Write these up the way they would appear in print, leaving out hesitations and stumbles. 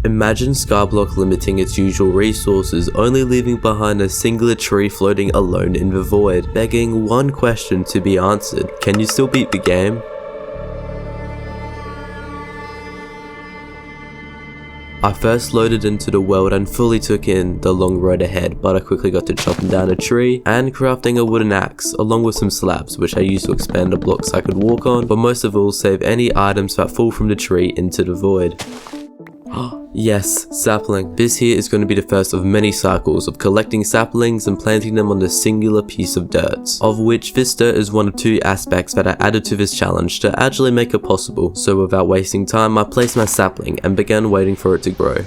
Imagine Skyblock limiting its usual resources, only leaving behind a singular tree floating alone in the void, begging one question to be answered: can you still beat the game? I first loaded into the world and fully took in the long road ahead, but I quickly got to chopping down a tree and crafting a wooden axe, along with some slabs which I used to expand the blocks I could walk on, but most of all save any items that fall from the tree into the void. Yes, sapling. This here is going to be the first of many cycles of collecting saplings and planting them on a singular piece of dirt, of which this dirt is one of two aspects that I added to this challenge to actually make it possible. So without wasting time, I placed my sapling and began waiting for it to grow.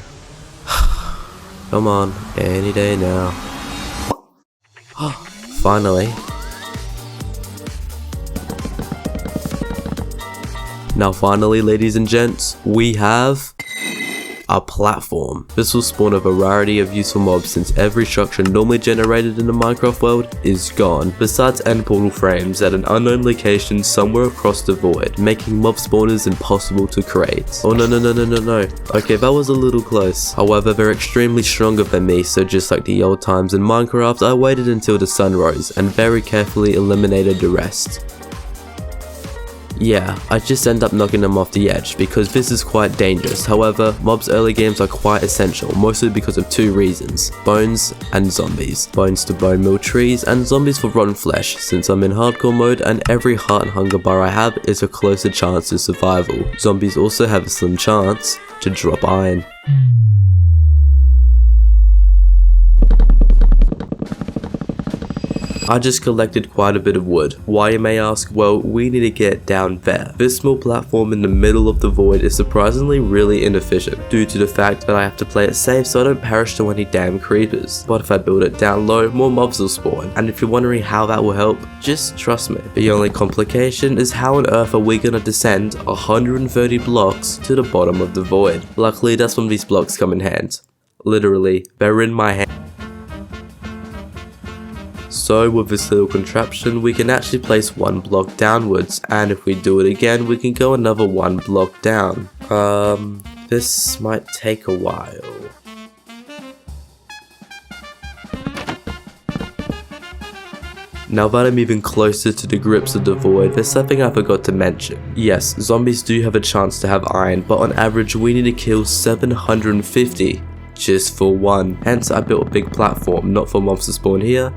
Come on, any day now. Finally. Now finally, ladies and gents, we have a platform. This will spawn a variety of useful mobs since every structure normally generated in the Minecraft world is gone, besides end portal frames at an unknown location somewhere across the void, making mob spawners impossible to create. Oh no. Okay, that was a little close. However, they're extremely stronger than me, so just like the old times in Minecraft, I waited until the sun rose and very carefully eliminated the rest. Yeah, I just end up knocking them off the edge because this is quite dangerous. However, mobs early games are quite essential, mostly because of two reasons: bones and zombies. Bones to bone meal trees and zombies for rotten flesh, since I'm in hardcore mode and every heart and hunger bar I have is a closer chance to survival. Zombies also have a slim chance to drop iron. I just collected quite a bit of wood. Why, you may ask? Well, we need to get down there. This small platform in the middle of the void is surprisingly really inefficient, due to the fact that I have to play it safe so I don't perish to any damn creepers. But if I build it down low, more mobs will spawn, and if you're wondering how that will help, just trust me. The only complication is how on earth are we gonna descend 130 blocks to the bottom of the void. Luckily, that's when these blocks come in handy. Literally, they're in my hand. So with this little contraption, we can actually place one block downwards, and if we do it again, we can go another one block down. This might take a while. Now that I'm even closer to the grips of the void, there's something I forgot to mention. Yes, zombies do have a chance to have iron, but on average we need to kill 750 just for one. Hence I built a big platform, not for mobs to spawn here,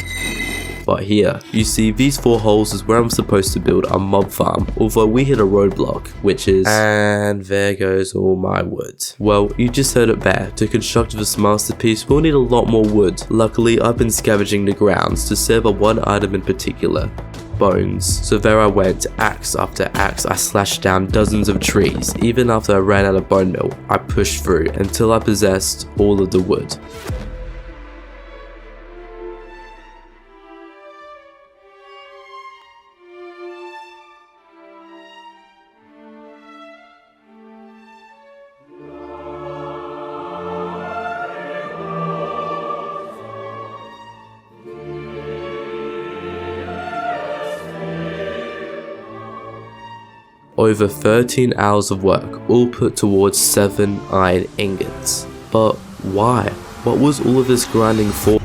but here. You see, these 4 holes is where I'm supposed to build a mob farm, although we hit a roadblock, which is... and there goes all my wood. Well, you just heard it there. To construct this masterpiece, we'll need a lot more wood. Luckily, I've been scavenging the grounds to savor one item in particular: bones. So there I went, axe after axe. I slashed down dozens of trees. Even after I ran out of bone meal, I pushed through until I possessed all of the wood. Over 13 hours of work, all put towards 7 iron ingots. But why? What was all of this grinding for?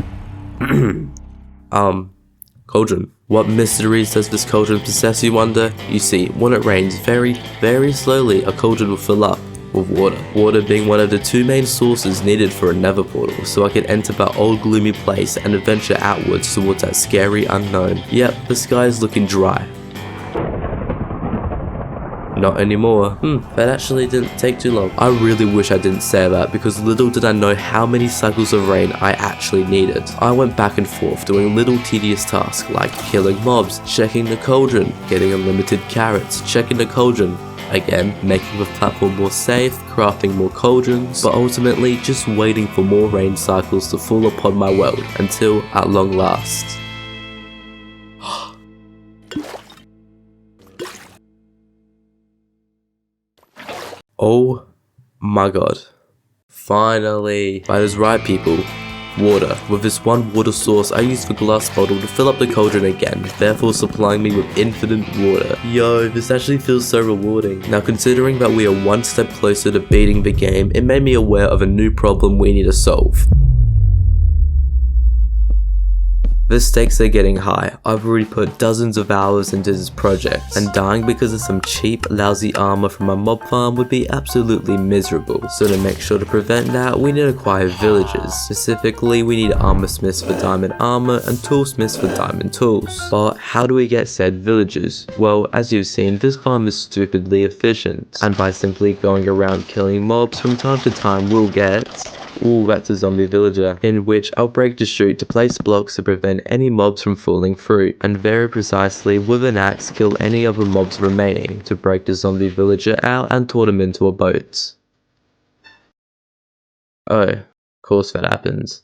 Cauldron. What mysteries does this cauldron possess, you wonder? You see, when it rains very, very slowly, a cauldron will fill up with water. Water being one of the 2 main sources needed for a nether portal, so I could enter that old gloomy place and adventure outwards towards that scary unknown. Yep, the sky is looking dry. Not anymore. That actually didn't take too long. I really wish I didn't say that, because little did I know how many cycles of rain I actually needed. I went back and forth doing little tedious tasks like killing mobs, checking the cauldron, getting unlimited carrots, checking the cauldron, again making the platform more safe, crafting more cauldrons, but ultimately just waiting for more rain cycles to fall upon my world until, at long last, oh my god. Finally. That is right, people. Water. With this one water source, I used the glass bottle to fill up the cauldron again, therefore supplying me with infinite water. Yo, this actually feels so rewarding. Now considering that we are one step closer to beating the game, it made me aware of a new problem we need to solve. The stakes are getting high. I've already put dozens of hours into this project, and dying because of some cheap, lousy armor from my mob farm would be absolutely miserable. So to make sure to prevent that, we need to acquire villagers. Specifically, we need armor smiths for diamond armor and toolsmiths for diamond tools. But how do we get said villagers? Well, as you've seen, this farm is stupidly efficient, and by simply going around killing mobs from time to time, we'll get... Ooh, that's a zombie villager, in which I'll break the chute to place blocks to prevent any mobs from falling through, and very precisely with an axe kill any other mobs remaining to break the zombie villager out and toss them into a boat. Oh, of course that happens.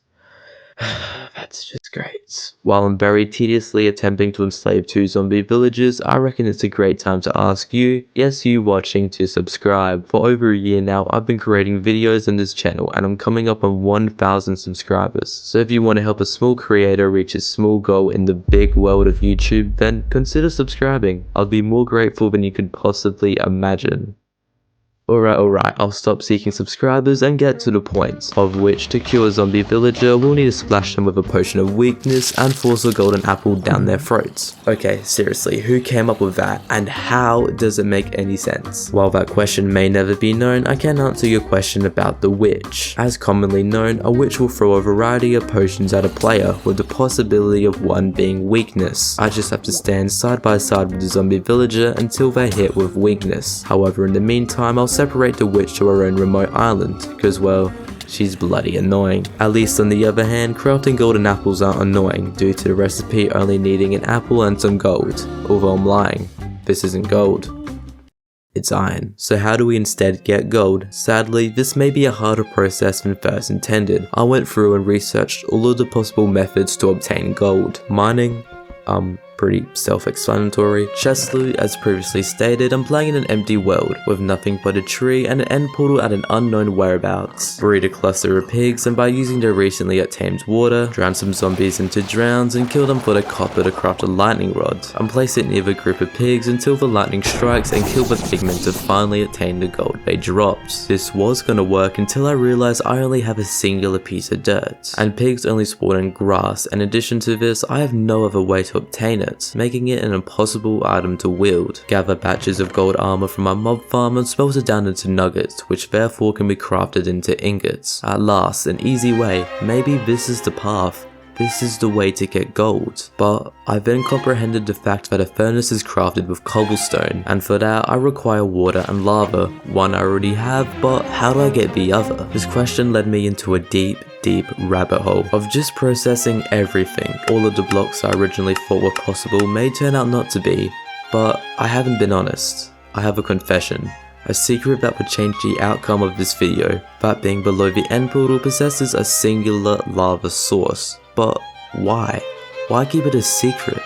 That's just great. While I'm very tediously attempting to enslave 2 zombie villagers, I reckon it's a great time to ask you, yes you watching, to subscribe. For over a year now, I've been creating videos on this channel and I'm coming up on 1,000 subscribers. So if you want to help a small creator reach a small goal in the big world of YouTube, then consider subscribing. I'll be more grateful than you could possibly imagine. Alright, I'll stop seeking subscribers and get to the point, of which to cure a zombie villager, we'll need to splash them with a potion of weakness and force a golden apple down their throats. Okay, seriously, who came up with that, and how does it make any sense? While that question may never be known, I can answer your question about the witch. As commonly known, a witch will throw a variety of potions at a player, with the possibility of one being weakness. I just have to stand side by side with the zombie villager until they're hit with weakness. However, in the meantime, I'll separate the witch to her own remote island, because well, she's bloody annoying. At least on the other hand, crafting golden apples aren't annoying, due to the recipe only needing an apple and some gold. Although I'm lying, this isn't gold. It's iron. So how do we instead get gold? Sadly, this may be a harder process than first intended. I went through and researched all of the possible methods to obtain gold. Mining? Pretty self-explanatory. Chest loot, as previously stated, I'm playing in an empty world, with nothing but a tree and an end portal at an unknown whereabouts. Breed a cluster of pigs, and by using their recently tamed water, drown some zombies into drowns and kill them for the copper to craft a lightning rod. And place it near the group of pigs until the lightning strikes and kill the pigmen to finally attain the gold they dropped. This was gonna work until I realized I only have a singular piece of dirt, and pigs only spawn in grass. In addition to this, I have no other way to obtain it, making it an impossible item to wield. Gather batches of gold armor from my mob farm and smelt it down into nuggets, which therefore can be crafted into ingots. At last, an easy way. Maybe this is the path. This is the way to get gold. But I then comprehended the fact that a furnace is crafted with cobblestone, and for that I require water and lava. One I already have, but how do I get the other? This question led me into a deep rabbit hole of just processing everything. All of the blocks I originally thought were possible may turn out not to be, but I haven't been honest. I have a confession. A secret that would change the outcome of this video. That being below the end portal possesses a singular lava source. But why? Why keep it a secret?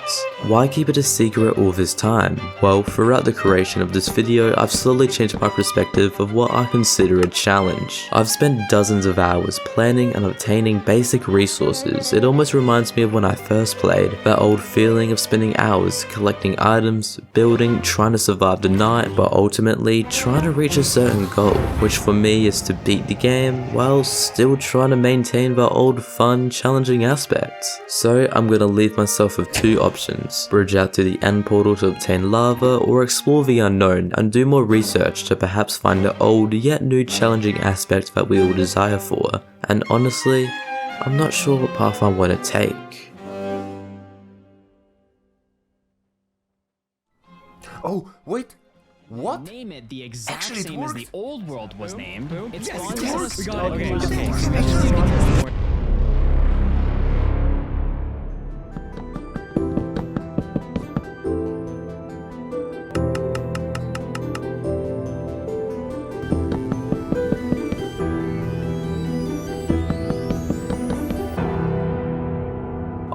Why keep it a secret all this time? Well, throughout the creation of this video, I've slowly changed my perspective of what I consider a challenge. I've spent dozens of hours planning and obtaining basic resources. It almost reminds me of when I first played, that old feeling of spending hours collecting items, building, trying to survive the night, but ultimately trying to reach a certain goal, which for me is to beat the game while still trying to maintain the old fun, challenging aspects. So I'm gonna leave myself with 2 options: bridge out to the end portal to obtain lava, or explore the unknown and do more research to perhaps find the old yet new challenging aspect that we all desire for. And honestly, I'm not sure what path I want to take. Oh, wait. What? Name it the exact Actually, it same as the worked. old world was named. It's Yes, spawned it as a worked. skull. Okay, Okay. okay.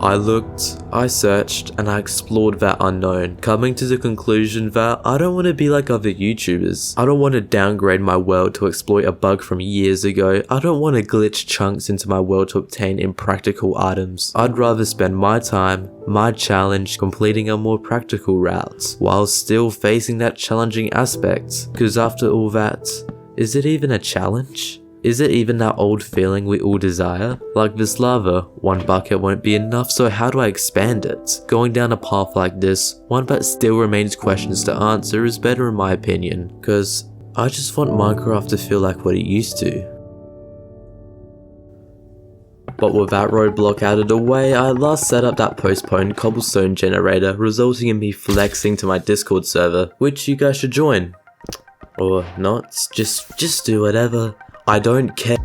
I looked, I searched, and I explored that unknown, coming to the conclusion that I don't want to be like other YouTubers. I don't want to downgrade my world to exploit a bug from years ago. I don't want to glitch chunks into my world to obtain impractical items. I'd rather spend my time, my challenge, completing a more practical route, while still facing that challenging aspect. Because after all that, is it even a challenge? Is it even that old feeling we all desire? Like this lava, one bucket won't be enough, so how do I expand it? Going down a path like this, one that still remains questions to answer, is better in my opinion, cause I just want Minecraft to feel like what it used to. But with that roadblock out of the way, I last set up that postponed cobblestone generator, resulting in me flexing to my Discord server, which you guys should join. Or not, just do whatever. I don't care.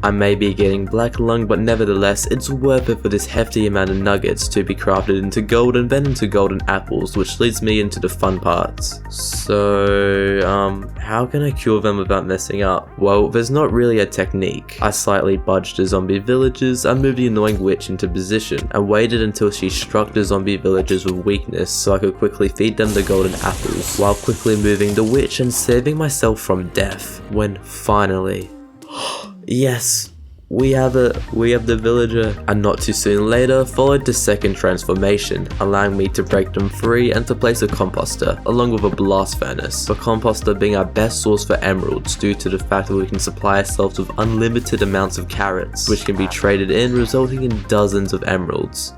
I may be getting black lung, but nevertheless, it's worth it for this hefty amount of nuggets to be crafted into gold and then into golden apples, which leads me into the fun parts. So, how can I cure them without messing up? Well, there's not really a technique. I slightly budged the zombie villagers, I moved the annoying witch into position, and waited until she struck the zombie villagers with weakness so I could quickly feed them the golden apples, while quickly moving the witch and saving myself from death, when finally... Yes, we have the villager. And not too soon later followed the second transformation, allowing me to break them free and to place a composter, along with a blast furnace. The composter being our best source for emeralds due to the fact that we can supply ourselves with unlimited amounts of carrots, which can be traded in, resulting in dozens of emeralds.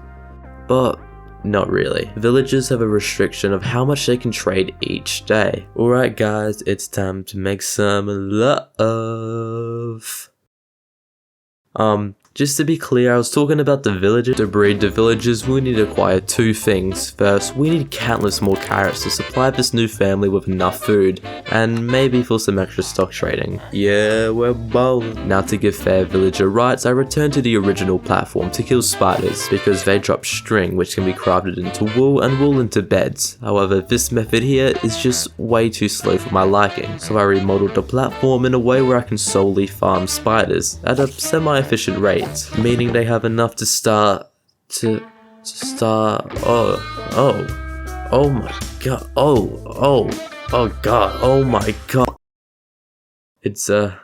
But not really. Villagers have a restriction of how much they can trade each day. Alright guys, it's time to make some love. Just to be clear, I was talking about the villagers. To breed the villagers, we need to acquire two things. First, we need countless more carrots to supply this new family with enough food, and maybe for some extra stock trading. Yeah, we're bold. Now to give fair villager rights, I returned to the original platform to kill spiders, because they drop string which can be crafted into wool and wool into beds. However, this method here is just way too slow for my liking, so I remodeled the platform in a way where I can solely farm spiders at a semi-efficient rate. Meaning they have enough to start oh my god, oh god, oh my god. It's a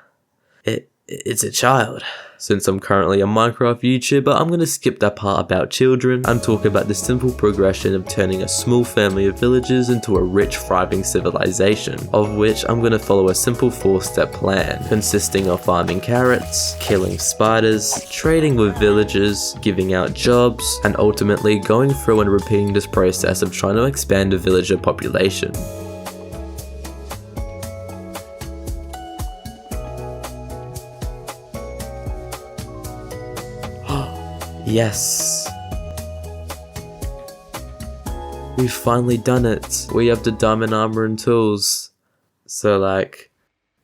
child. Since I'm currently a Minecraft YouTuber, I'm gonna skip that part about children and talk about the simple progression of turning a small family of villagers into a rich, thriving civilization, of which I'm gonna follow a simple 4-step plan, consisting of farming carrots, killing spiders, trading with villagers, giving out jobs, and ultimately going through and repeating this process of trying to expand the villager population. Yes! We've finally done it! We have the diamond armor and tools. So like,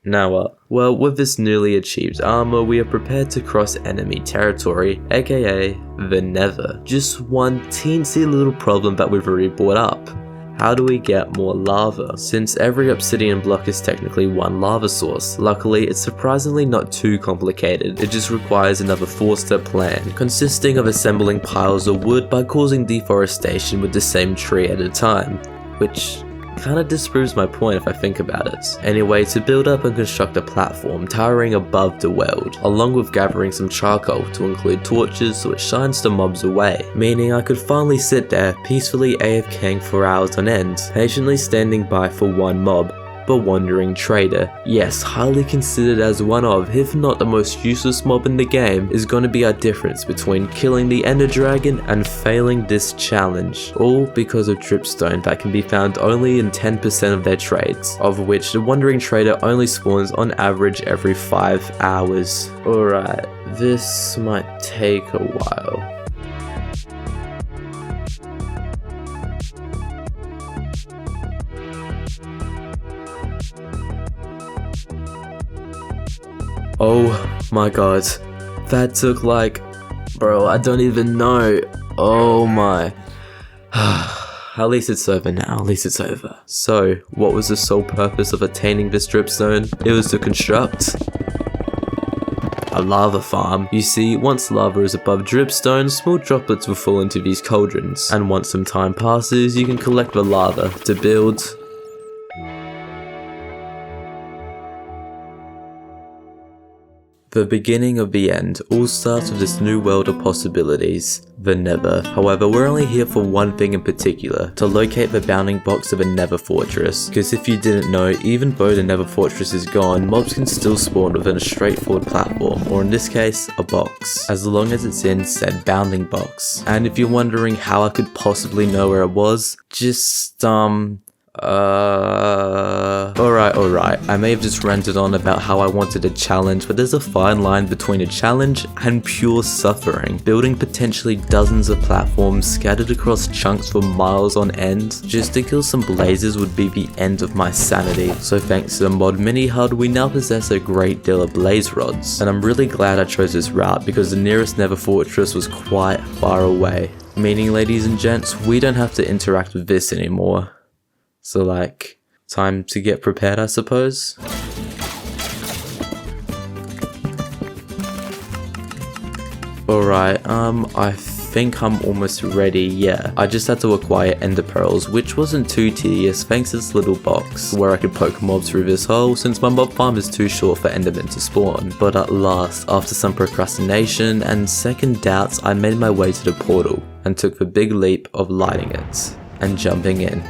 now what? Well, with this newly achieved armor, we are prepared to cross enemy territory, aka the Nether. Just one teensy little problem that we've already brought up. How do we get more lava? Since every obsidian block is technically one lava source, luckily it's surprisingly not too complicated. It just requires another 4-step plan, consisting of assembling piles of wood by causing deforestation with the same tree at a time, which kinda disproves my point if I think about it. Anyway, to build up and construct a platform towering above the world, along with gathering some charcoal to include torches so it shines the mobs away, meaning I could finally sit there peacefully AFKing for hours on end, patiently standing by for one mob, the wandering trader. Yes, highly considered as one of, if not the most useless mob in the game, is going to be our difference between killing the ender dragon and failing this challenge. All because of dripstone that can be found only in 10% of their trades, of which the wandering trader only spawns on average every 5 hours. Alright, this might take a while. Oh my god, that took like, bro, I don't even know. Oh my. At least it's over now, at least it's over. So, what was the sole purpose of attaining this dripstone? It was to construct a lava farm. You see, once lava is above dripstone, small droplets will fall into these cauldrons, and once some time passes, you can collect the lava to build the beginning of the end. All starts with this new world of possibilities, the Nether. However, we're only here for one thing in particular, to locate the bounding box of a Nether fortress. Because if you didn't know, even though the Nether fortress is gone, mobs can still spawn within a straightforward platform, or in this case, a box, as long as it's in said bounding box. And if you're wondering how I could possibly know where it was, just alright, I may have just ranted on about how I wanted a challenge, but there's a fine line between a challenge and pure suffering. Building potentially dozens of platforms scattered across chunks for miles on end, just to kill some blazes would be the end of my sanity. So thanks to the mod mini HUD, we now possess a great deal of blaze rods, and I'm really glad I chose this route because the nearest Nether fortress was quite far away. Meaning, ladies and gents, we don't have to interact with this anymore. So like, time to get prepared, I suppose. Alright, I think I'm almost ready, yeah. I just had to acquire ender pearls, which wasn't too tedious thanks to this little box, where I could poke mobs through this hole since my mob farm is too short for endermen to spawn. But at last, after some procrastination and second doubts, I made my way to the portal, and took the big leap of lighting it, and jumping in.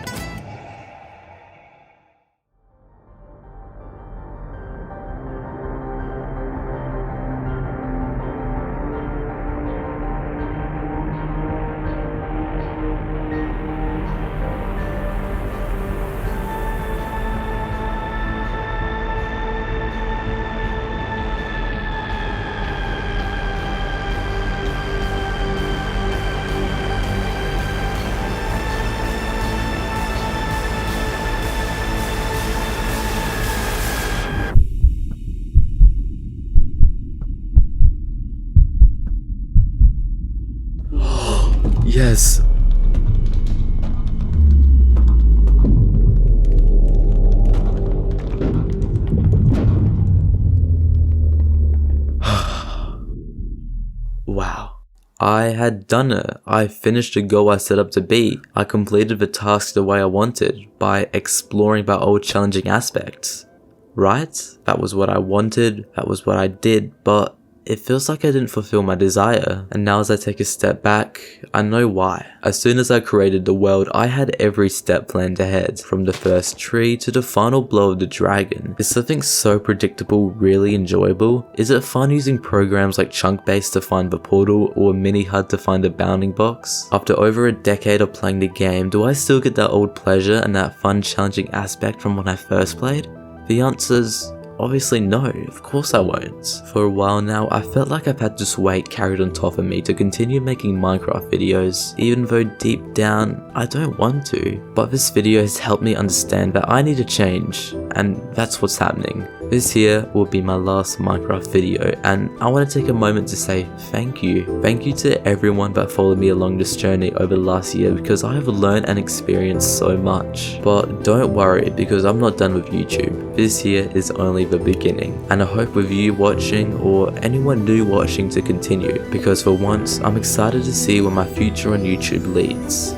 Yes. Wow. I had done it. I finished the goal I set up to beat. I completed the task the way I wanted, by exploring the old challenging aspects. Right? That was what I wanted, that was what I did, but it feels like I didn't fulfill my desire, and now as I take a step back, I know why. As soon as I created the world, I had every step planned ahead, from the first tree to the final blow of the dragon. Is something so predictable really enjoyable? Is it fun using programs like Chunkbase to find the portal, or Mini HUD to find a bounding box? After over a decade of playing the game, do I still get that old pleasure and that fun challenging aspect from when I first played? The answer's obviously no, of course I won't. For a while now, I felt like I've had this weight carried on top of me to continue making Minecraft videos, even though deep down, I don't want to. But this video has helped me understand that I need to change, and that's what's happening. This here will be my last Minecraft video, and I want to take a moment to say thank you. Thank you to everyone that followed me along this journey over the last year, because I have learned and experienced so much. But don't worry, because I'm not done with YouTube. This here is only the beginning, and I hope with you watching or anyone new watching to continue, because for once I'm excited to see where my future on YouTube leads.